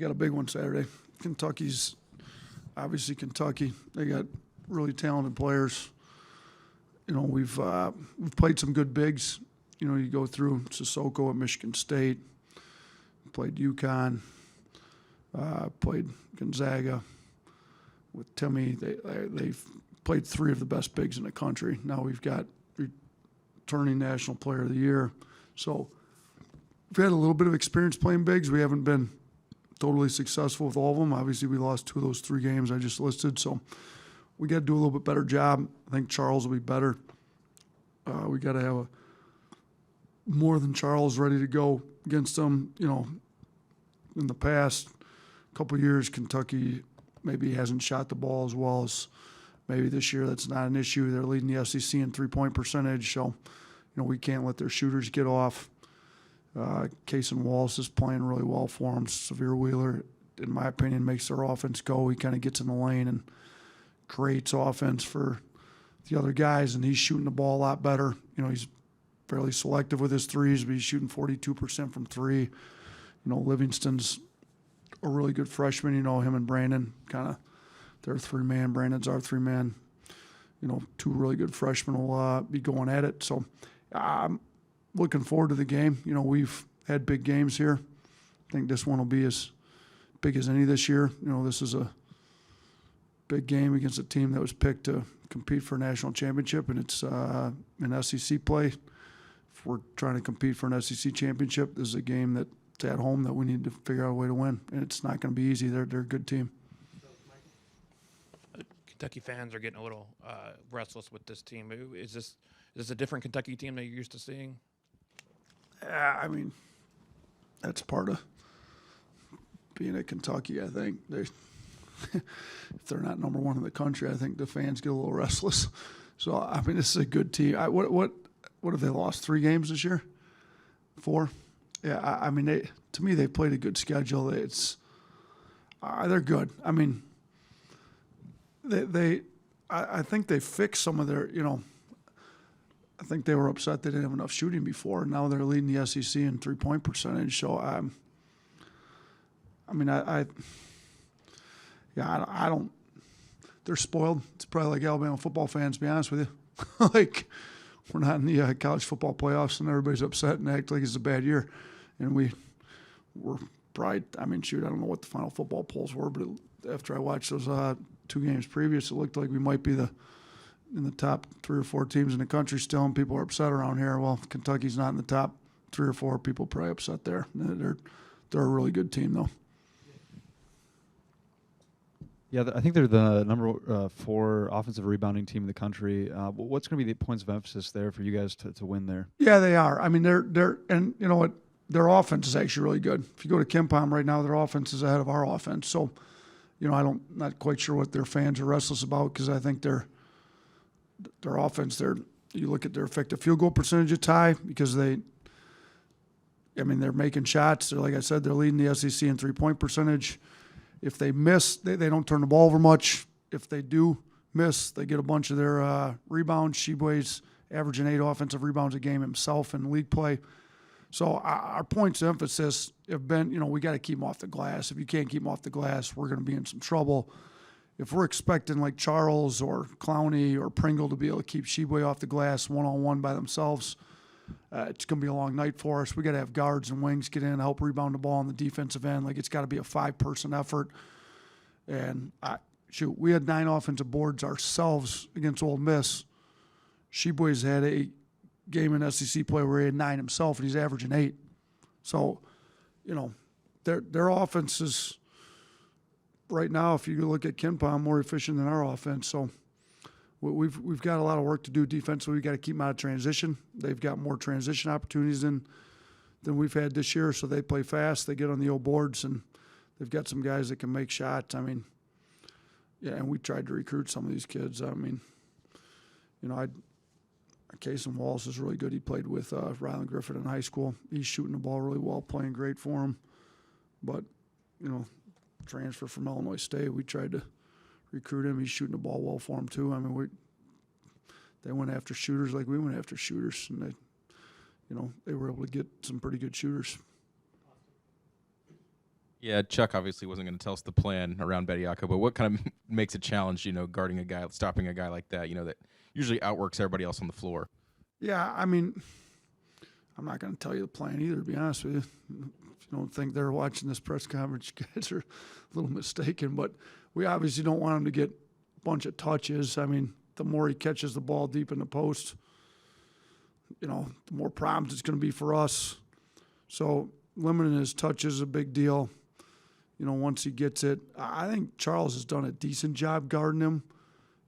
got a big one Saturday. Kentucky's obviously Kentucky. They got really talented players. You know, we've played some good bigs. You know, you go through Sissoko at Michigan State, played UConn, played Gonzaga with Timmy. They've played three of the best bigs in the country. Now we've got returning National Player of the Year. So we've had a little bit of experience playing bigs. We haven't been totally successful with all of them. Obviously, we lost 2 of those 3 games I just listed. So we got to do a little bit better job. I think Charles will be better. We got to have more than Charles ready to go against them. You know, in the past couple of years, Kentucky maybe hasn't shot the ball as well as maybe this year. That's not an issue. They're leading the SEC in three-point percentage, so you know we can't let their shooters get off. Cason Wallace is playing really well for them. Severe Wheeler, in my opinion, makes their offense go. He kind of gets in the lane and creates offense for the other guys, and he's shooting the ball a lot better. You know, he's fairly selective with his threes, but he's shooting 42% from 3. You know, Livingston's a really good freshman. You know, him and Brandon, kind of their 3-man. Brandon's our 3-man. You know, 2 really good freshmen will be going at it. So I'm looking forward to the game. You know, we've had big games here. I think this one will be as big as any this year. You know, this is a big game against a team that was picked to compete for a national championship, and it's an SEC play. If we're trying to compete for an SEC championship, this is a game that's at home that we need to figure out a way to win, and it's not going to be easy. They're a good team. Kentucky fans are getting a little restless with this team. Is this a different Kentucky team that you're used to seeing? I mean, that's part of being at Kentucky. I think if they're not number 1 in the country, I think the fans get a little restless. So I mean, this is a good team. What have they lost? 3 games this year? 4? Yeah. I mean, to me, they played a good schedule. They're good. I mean, I think they fixed some of their. You know, I think they were upset they didn't have enough shooting before. Now they're leading the SEC in three-point percentage. So I don't. They're spoiled. It's probably like Alabama football fans, to be honest with you. Like, we're not in the college football playoffs, and everybody's upset and act like it's a bad year. And we're probably. I mean, shoot, I don't know what the final football polls were, but after I watched those 2 games previous, it looked like we might be in the top 3 or 4 teams in the country still, and people are upset around here. Well, Kentucky's not in the top 3 or 4. People probably upset there. They're a really good team, though. Yeah, I think they're the number 4 offensive rebounding team in the country. What's going to be the points of emphasis there for you guys to win there? Yeah, they are. I mean, they're and you know what, their offense is actually really good. If you go to KenPom right now, their offense is ahead of our offense. So, you know, not quite sure what their fans are restless about, because I think their offense, you look at their effective field goal percentage, it's high because they're making shots. Like I said, they're leading the SEC in three-point percentage. If they miss, they don't turn the ball over much. If they do miss, they get a bunch of their rebounds. Sheboy's averaging 8 offensive rebounds a game himself in league play. So our points of emphasis have been, you know, we got to keep them off the glass. If you can't keep them off the glass, we're going to be in some trouble. If we're expecting like Charles or Clowney or Pringle to be able to keep Sheboy off the glass one-on-one by themselves, it's going to be a long night for us. We got to have guards and wings get in, help rebound the ball on the defensive end. Like, it's got to be a 5-person effort. And we had 9 offensive boards ourselves against Ole Miss. Sheboy's had a game in SEC play where he had 9 himself, and he's averaging 8. So, you know, their offense is right now, if you look at KenPom, more efficient than our offense. So we've got a lot of work to do defensively. We've got to keep them out of transition. They've got more transition opportunities than we've had this year, so they play fast. They get on the old boards, and they've got some guys that can make shots. I mean, yeah, and we tried to recruit some of these kids. I mean, you know, Cason Wallace is really good. He played with Ryland Griffin in high school. He's shooting the ball really well, playing great for him. But, you know, transfer from Illinois State, we tried to recruit him. He's shooting the ball well for him too. I mean, they went after shooters like we went after shooters, and they were able to get some pretty good shooters. Yeah, Chuck obviously wasn't going to tell us the plan around Bediako, but what kind of makes a challenge, guarding a guy, stopping a guy like that, that usually outworks everybody else on the floor? Yeah, I mean, I'm not going to tell you the plan either, to be honest with you. If you don't think they're watching this press conference, you guys are a little mistaken. But we obviously don't want him to get a bunch of touches. I mean, the more he catches the ball deep in the post, the more problems it's going to be for us. So limiting his touches is a big deal. Once he gets it, I think Charles has done a decent job guarding him.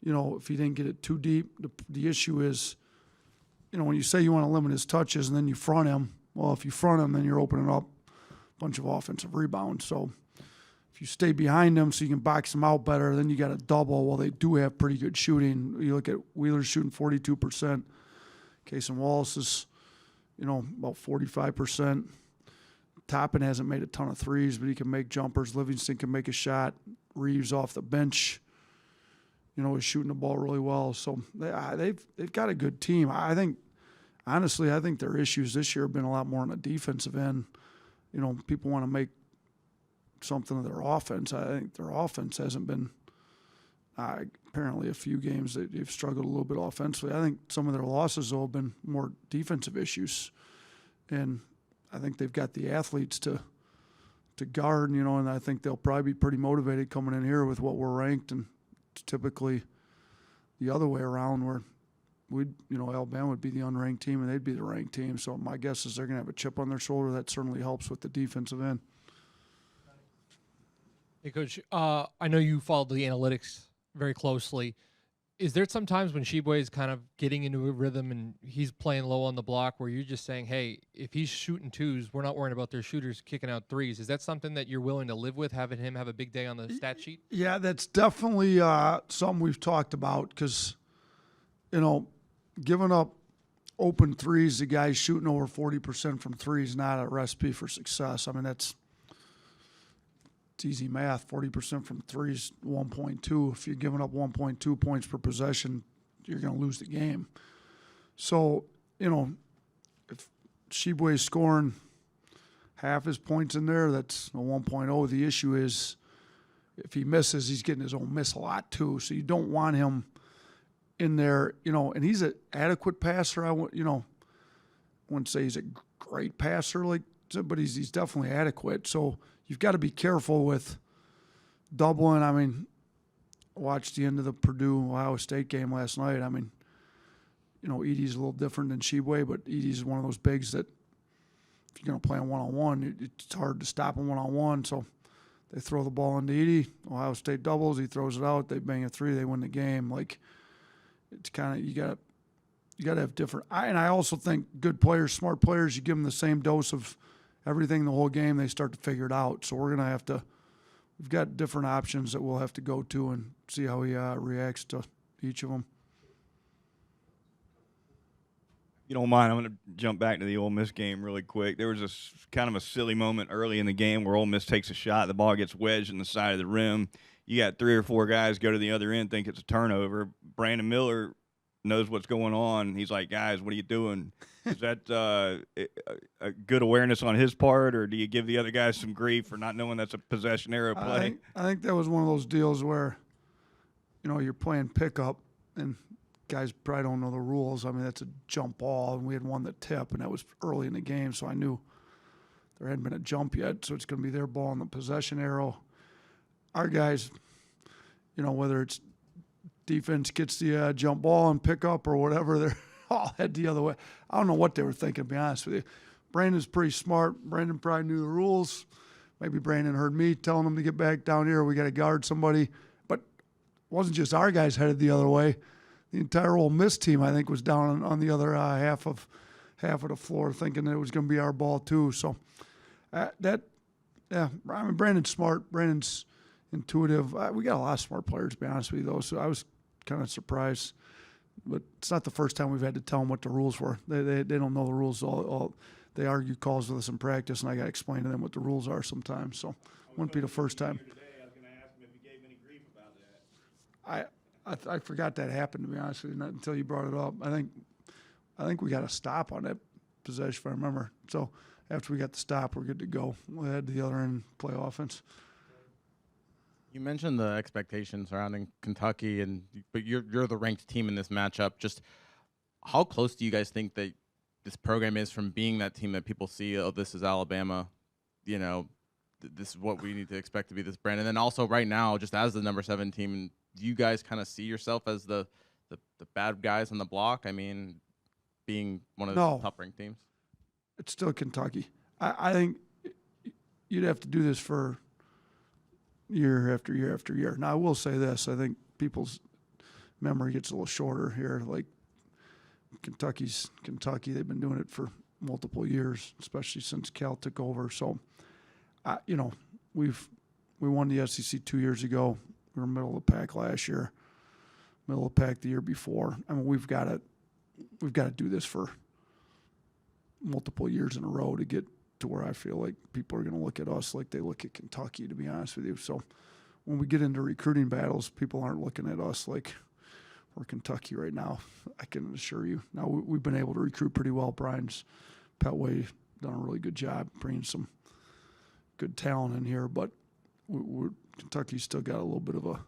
If he didn't get it too deep, the issue is, when you say you want to limit his touches and then you front him, well, if you front him, then you're opening up a bunch of offensive rebounds. So if you stay behind him so you can box him out better, then you got a double. Well, they do have pretty good shooting. You look at Wheeler's shooting 42%. Case and Wallace is, about 45%. Toppin hasn't made a ton of threes, but he can make jumpers. Livingston can make a shot. Reeves off the bench, is shooting the ball really well. So they've got a good team. Honestly, I think their issues this year have been a lot more on the defensive end. People want to make something of their offense. I think their offense hasn't been apparently a few games that they've struggled a little bit offensively. I think some of their losses, though, have been more defensive issues. And I think they've got the athletes to guard, and I think they'll probably be pretty motivated coming in here with what we're ranked, and it's typically the other way around where Alabama would be the unranked team and they'd be the ranked team. So my guess is they're going to have a chip on their shoulder. That certainly helps with the defensive end. Hey, Coach, I know you followed the analytics very closely. Is there some times when Sheboy is kind of getting into a rhythm and he's playing low on the block where you're just saying, hey, if he's shooting twos, we're not worrying about their shooters kicking out threes? Is that something that you're willing to live with, having him have a big day on the stat sheet? Yeah, that's definitely something we've talked about because, giving up open threes to guys shooting over 40% from threes is not a recipe for success. I mean, it's easy math. 40% from threes, 1.2. If you're giving up 1.2 points per possession, you're going to lose the game. So, if Sheboy's scoring half his points in there, that's a 1.0. The issue is if he misses, he's getting his own miss a lot too. So you don't want him in there, and he's an adequate passer. I wouldn't say he's a great passer, but he's definitely adequate. So you've got to be careful with doubling. I mean, I watched the end of the Purdue-Ohio State game last night. I mean, Edey's a little different than Sheboy, but Edey's one of those bigs that if you're going to play him one-on-one, it's hard to stop him one-on-one. So they throw the ball into Edey. Ohio State doubles. He throws it out. They bang a three. They win the game. It's kind of you got to have different. I also think good players, smart players, you give them the same dose of everything the whole game, they start to figure it out. So we're going to have to – we've got different options that we'll have to go to and see how he reacts to each of them. You don't mind, I'm going to jump back to the Ole Miss game really quick. There was this kind of a silly moment early in the game where Ole Miss takes a shot. The ball gets wedged in the side of the rim. You got 3 or 4 guys go to the other end, think it's a turnover. Brandon Miller knows what's going on. He's like, guys, what are you doing? Is that a good awareness on his part, or do you give the other guys some grief for not knowing that's a possession arrow play? I think that was one of those deals where, you're playing pickup and guys probably don't know the rules. I mean, that's a jump ball, and we had won the tip, and that was early in the game, so I knew there hadn't been a jump yet, so it's going to be their ball on the possession arrow. Our guys, whether it's defense gets the jump ball and pick up or whatever, they're all head the other way. I don't know what they were thinking, to be honest with you. Brandon's pretty smart. Brandon probably knew the rules. Maybe Brandon heard me telling him to get back down here. We got to guard somebody. But it wasn't just our guys headed the other way. The entire Ole Miss team, I think, was down on the other half of the floor thinking that it was going to be our ball too. So Brandon's smart. Brandon's intuitive. We got a lot of smart players, to be honest with you, though. So I was kind of surprised. But it's not the first time we've had to tell them what the rules were. They don't know the rules. They argue calls with us in practice, and I got to explain to them what the rules are sometimes. So it wouldn't be the first time. I was going to ask him if he gave any grief about that. I forgot that happened, to be honest with you, not until you brought it up. I think we got a stop on that possession, if I remember. So after we got the stop, we're good to go. We'll head to the other end, play offense. You mentioned the expectations surrounding Kentucky, but you're the ranked team in this matchup. Just how close do you guys think that this program is from being that team that people see? Oh, this is Alabama. You know, this is what we need to expect to be this brand. And then also right now, just as the number 7 team, do you guys kind of see yourself as the bad guys on the block? I mean, being one of the No. top-ranked teams. It's still Kentucky. I think you'd have to do this for year after year after year. Now, I will say this. I think people's memory gets a little shorter here. Like, Kentucky's Kentucky. They've been doing it for multiple years, especially since Cal took over. So, you know, we won the SEC 2 years ago. We were middle of the pack last year, middle of the pack the year before. I mean, we've got to do this for multiple years in a row to get to where I feel like people are going to look at us like they look at Kentucky, to be honest with you. So when we get into recruiting battles, people aren't looking at us like we're Kentucky right now. I can assure you. Now, we've been able to recruit pretty well. Brian's Petway done a really good job bringing some good talent in here, but Kentucky's still got a little bit of a,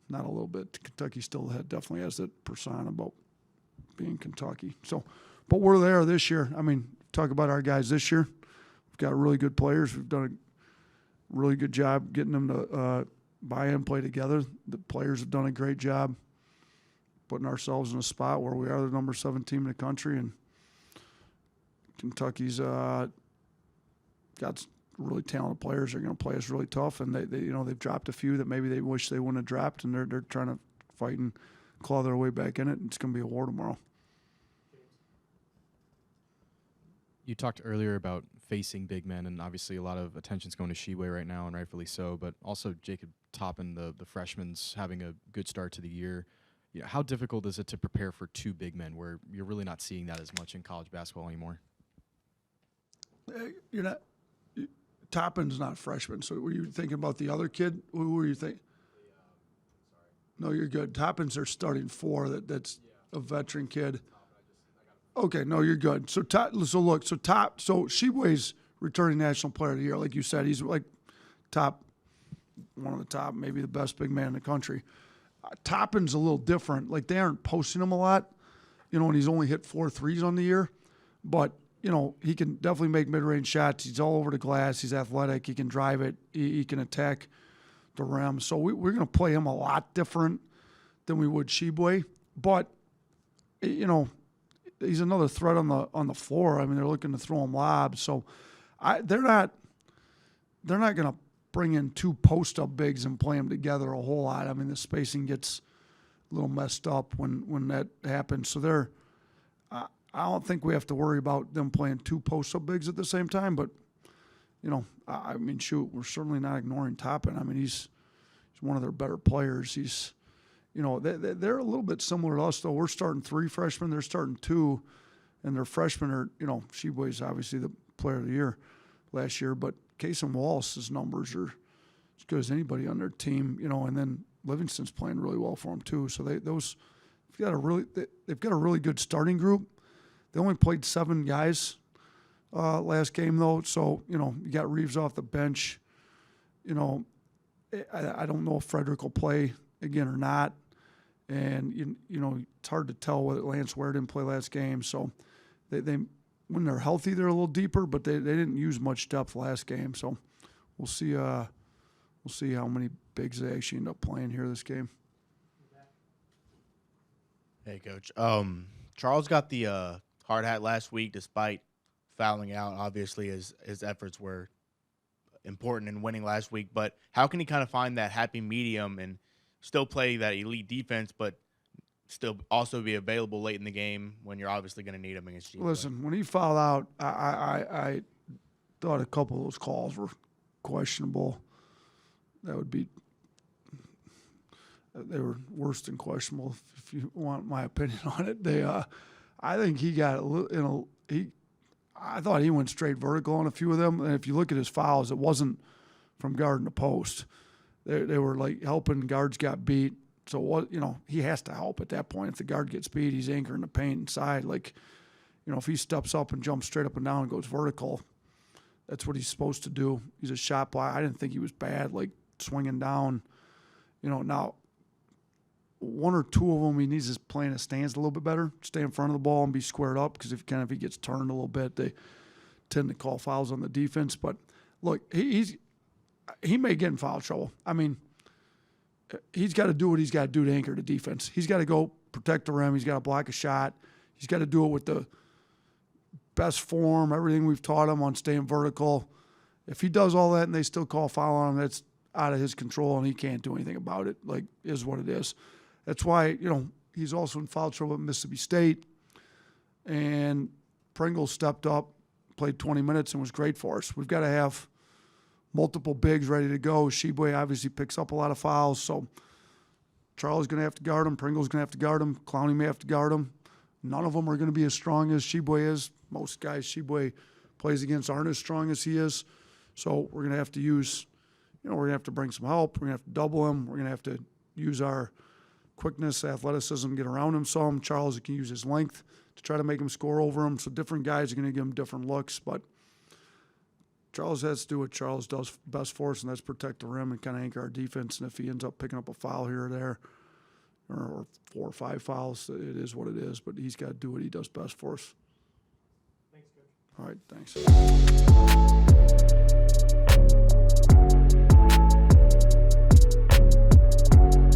not a little bit, Kentucky still definitely has that persona about being Kentucky. So, but we're there this year. I mean, talk about our guys this year. We've got really good players. We've done a really good job getting them to buy in, play together. The players have done a great job putting ourselves in a spot where we are the number 7 team in the country, and Kentucky's got really talented players. They're going to play us really tough, and they you know, they've dropped a few that maybe they wish they wouldn't have dropped, and they're trying to fight and claw their way back in it. And it's going to be a war tomorrow. You talked earlier about facing big men, and obviously a lot of attention's going to Sheway right now, and rightfully so, but also Jacob Toppin, the freshman's having a good start to the year. You know, how difficult is it to prepare for 2 big men where you're really not seeing that as much in college basketball anymore? You're not. Toppin's not a freshman, so were you thinking about the other kid? Who were you thinking? No, you're good. Toppin's their starting 4. That's a veteran kid. Okay, no, you're good. So Sheway's returning National Player of the Year, like you said. He's like one of the top, maybe the best big man in the country. Toppin's a little different. Like, they aren't posting him a lot, you know, and he's only hit 4 threes on the year. But, you know, he can definitely make mid-range shots. He's all over the glass. He's athletic. He can drive it. He can attack the rim. So we're going to play him a lot different than we would Sheway. But, you know, he's another threat on the floor. I mean, they're looking to throw him lobs. So they're not going to bring in 2 post-up bigs and play them together a whole lot. I mean, the spacing gets a little messed up when that happens. So I don't think we have to worry about them playing 2 post-up bigs at the same time. But, you know, I mean, shoot, we're certainly not ignoring Toppin. I mean, he's one of their better players. He's, you know, they're a little bit similar to us, though. We're starting 3 freshmen. They're starting 2. And their freshmen are, you know, Sheway's obviously the player of the year last year. But Case and Wallace's numbers are as good as anybody on their team, you know, and then Livingston's playing really well for them, too. So they've got a really good starting group. They only played 7 guys last game, though. So, you know, you got Reeves off the bench. You know, I don't know if Frederick will play again or not. And, you know, it's hard to tell whether Lance Ware didn't play last game. So they when they're healthy, they're a little deeper, but they didn't use much depth last game. So we'll see how many bigs they actually end up playing here this game. Hey, Coach. Charles got the hard hat last week despite fouling out. Obviously, his efforts were important in winning last week. But how can he kind of find that happy medium and still play that elite defense, but still also be available late in the game when you're obviously going to need him against you? Listen, when he fouled out, I thought a couple of those calls were questionable. They were worse than questionable, if you want my opinion on it. I think he got a little, I thought he went straight vertical on a few of them. And if you look at his fouls, it wasn't from guarding the post. They were like helping guards got beat. So what, you know, he has to help at that point. If the guard gets beat, he's anchoring the paint inside. Like, You know, if he steps up and jumps straight up and down and goes vertical, that's what he's supposed to do. He's a shot blocker. I didn't think he was bad, like swinging down. You know, now one or two of them he needs to play in his stance a little bit better, stay in front of the ball and be squared up, because if he gets turned a little bit, they tend to call fouls on the defense. But look, he may get in foul trouble. I mean, he's got to do what he's got to do to anchor the defense. He's got to go protect the rim. He's got to block a shot. He's got to do it with the best form, everything we've taught him on staying vertical. If he does all that and they still call foul on him, that's out of his control and he can't do anything about it. Like, is what it is. That's why, you know, he's also in foul trouble at Mississippi State. And Pringles stepped up, played 20 minutes, and was great for us. We've got to have multiple bigs ready to go. Sheboy obviously picks up a lot of fouls, so Charlie's going to have to guard him. Pringle's going to have to guard him. Clowney may have to guard him. None of them are going to be as strong as Sheboy is. Most guys Sheboy plays against aren't as strong as he is. So we're going to have to use, you know, we're going to have to bring some help. We're going to have to double him. We're going to have to use our quickness, athleticism, get around him some. Charles can use his length to try to make him score over him. So different guys are going to give him different looks. But Charles has to do what Charles does best for us, and that's protect the rim and kind of anchor our defense. And if he ends up picking up a foul here or there, or 4 or 5 fouls, it is what it is. But he's got to do what he does best for us. Thanks, Coach. All right, thanks.